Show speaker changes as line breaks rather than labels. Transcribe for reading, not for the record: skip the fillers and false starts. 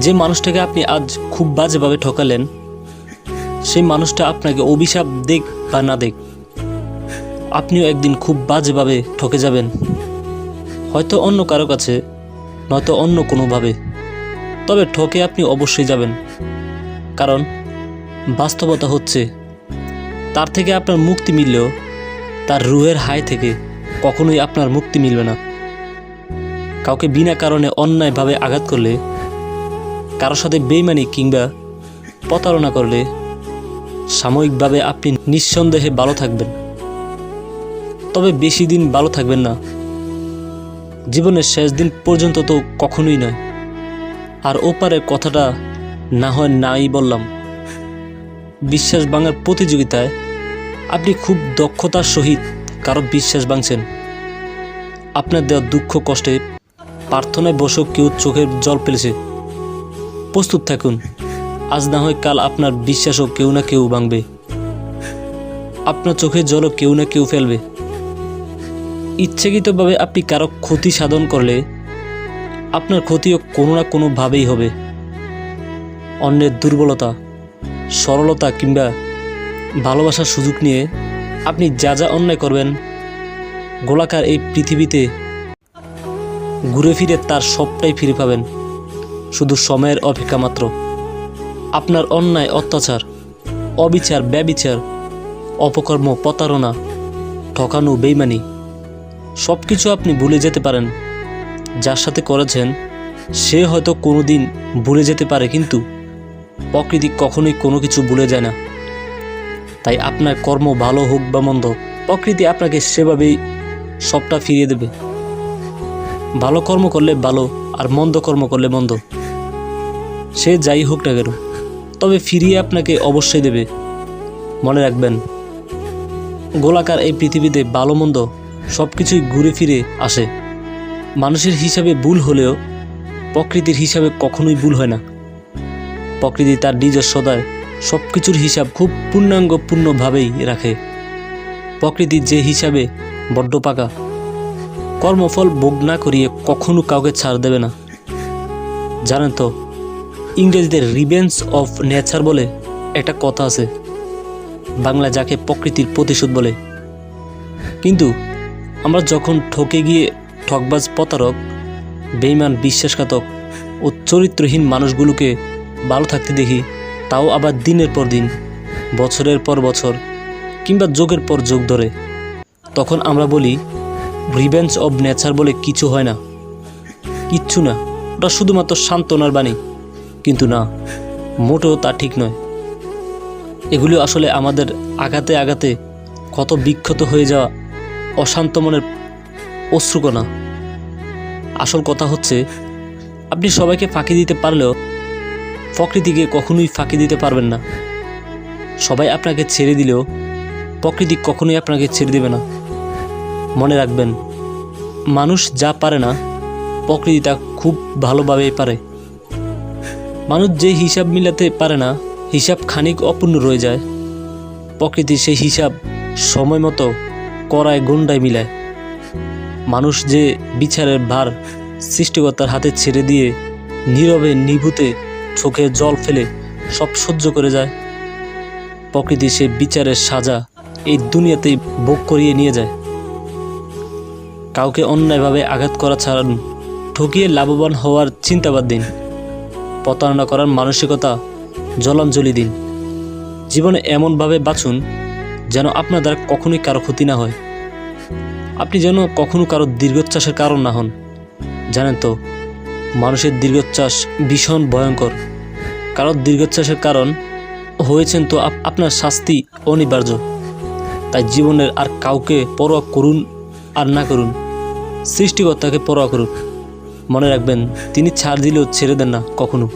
যে মানুষটাকে আপনি আজ খুব বাজেভাবে ঠকালেন, সেই মানুষটা আপনাকে অভিশাপ দেখ বা না দেখ, আপনিও একদিন খুব বাজেভাবে ঠকে যাবেন, হয়তো অন্য কারো কাছে, নয়তো অন্য কোনোভাবে। তবে ঠকে আপনি অবশ্যই যাবেন, কারণ বাস্তবতা হচ্ছে তার থেকে আপনার মুক্তি মিললেও তার রুহের হাই থেকে কখনোই আপনার মুক্তি মিলবে না। কাউকে বিনা কারণে অন্যায়ভাবে আঘাত করলে, কারোর সাথে বেইমানি কিংবা প্রতারণা করলে সাময়িকভাবে আপনি নিঃসন্দেহে ভালো থাকবেন, তবে বেশি দিন ভালো থাকবেন না। জীবনের শেষ দিন পর্যন্ত তো কখনোই নয়। আর ওপারের কথাটা না হয় নাই বললাম। বিশ্বাস ভাঙার প্রতিযোগিতায় আপনি খুব দক্ষতার সহিত কারো বিশ্বাস ভাঙছেন। আপনার দেওয়া দুঃখ কষ্টে প্রার্থনায় বসেও কেউ চোখের জল ফেলেছে। প্রস্তুত থাকুন, আজ না হয় কাল আপনার বিশ্বাসও কেউ না কেউ ভাঙবে, আপনার চোখের জলও কেউ না কেউ ফেলবে। ইচ্ছাকৃতভাবে আপনি কারো ক্ষতি সাধন করলে আপনার ক্ষতিও কোনো না কোনোভাবেই হবে। অন্যের দুর্বলতা, সরলতা কিংবা ভালোবাসার সুযোগ নিয়ে আপনি যা যা অন্যায় করবেন, গোলাকার এই পৃথিবীতে ঘুরে ফিরে তার সবটাই ফিরে পাবেন, শুধু সময়ের অপেক্ষা মাত্র। আপনার অন্যায়, অত্যাচার, অবিচার, ব্যভিচার, অপকর্ম, প্রতারণা, ঠকানো, বেইমানি সব কিছু আপনি ভুলে যেতে পারেন। যার সাথে করেছেন সে হয়তো কোনো দিন ভুলে যেতে পারে, কিন্তু প্রকৃতি কখনোই কোনো কিছু ভুলে যায় না। তাই আপনার কর্ম ভালো হোক বা মন্দ, প্রকৃতি আপনাকে সেভাবেই সবটা ফিরিয়ে দেবে। ভালো কর্ম করলে ভালো, আর মন্দ কর্ম করলে মন্দ, সে যাই হোক না কেন, তবে ফিরিয়ে আপনাকে অবশ্যই দেবে। মনে রাখবেন, গোলাকার এই পৃথিবীতে ভালো মন্দ সব কিছুই ঘুরে ফিরে আসে। মানুষের হিসাবে ভুল হলেও প্রকৃতির হিসাবে কখনোই ভুল হয় না। প্রকৃতি তার নিজস্বতায় সব কিছুর হিসাব খুব পূর্ণাঙ্গপূর্ণভাবেই রাখে। প্রকৃতির যে হিসাবে বড্ড পাকা, কর্মফল ভোগ না করিয়ে কখনো কাউকে ছাড় দেবে না। জানেন তো, ইংরেজিতে রিভেঞ্জ অফ নেচার বলে একটা কথা আছে, বাংলা যাকে প্রকৃতির প্রতিশোধ বলে। কিন্তু আমরা যখন ঠকে গিয়ে ঠকবাজ, প্রতারক, বেঈমান, বিশ্বাসঘাতক ও চরিত্রহীন মানুষগুলোকে ভালো থাকতে দেখি, তাও আবার দিনের পর দিন, বছরের পর বছর কিংবা যুগের পর যুগ ধরে, তখন আমরা বলি রিভেঞ্জ অব নেচার বলে কিছু হয় না, কিচ্ছু না, ওটা শুধুমাত্র সান্ত্বনার বাণী। কিন্তু না, মোটেও তা ঠিক নয়। এগুলো আসলে আমাদের আঘাতে আঘাতে কত বিক্ষত হয়ে যাওয়া অশান্ত মনের অশ্রুকণা। আসল কথা হচ্ছে, আপনি সবাইকে ফাঁকি দিতে পারলেও প্রকৃতিকে কখনোই ফাঁকি দিতে পারবেন না। সবাই আপনাকে ছেড়ে দিলেও প্রকৃতি কখনোই আপনাকে ছেড়ে দেবে না। মনে রাখবেন, মানুষ যা পারে না, প্রকৃতি তা খুব ভালোভাবেই পারে। মানুষ যে হিসাব মিলাতে পারে না, হিসাব খানিক অপূর্ণ রয়ে যায়, প্রকৃতি সেই হিসাব সময় মতো কড়ায় গন্ডায় মিলায়। মানুষ যে বিচারের ভার সৃষ্টিকর্তার হাতে ছেড়ে দিয়ে নীরবে নিভৃতে চোখে জল ফেলে সব সহ্য করে যায়, প্রকৃতি সে বিচারের সাজা এই দুনিয়াতেই ভোগ করিয়ে নিয়ে যায়। কাউকে অন্যায়ভাবে আঘাত করা ছাড়ান, ঠকিয়ে লাভবান হওয়ার চিন্তাবাদ দিন, প্রতারণা করার মানসিকতা জলাঞ্জলি দিন। জীবনে এমনভাবে বাঁচুন যেন আপনার দ্বারা কখনোই কারো ক্ষতি না হয়। আপনি যেন কখনো কারো দীর্ঘশ্বাসের কারণ না হন। জানেন তো, মানুষের দীর্ঘশ্বাস ভীষণ ভয়ঙ্কর। কারো দীর্ঘশ্বাসের কারণ হয়েছেন তো আপনার শাস্তি অনিবার্য। তাই জীবনের আর কাউকে পরোয়া করুন আর না করুন, সৃষ্টিকর্তাকে পরোয়া করুন। মনে রাখবেন, তিনি ছাড় দিলেও ছেড়ে দেন না কখনো।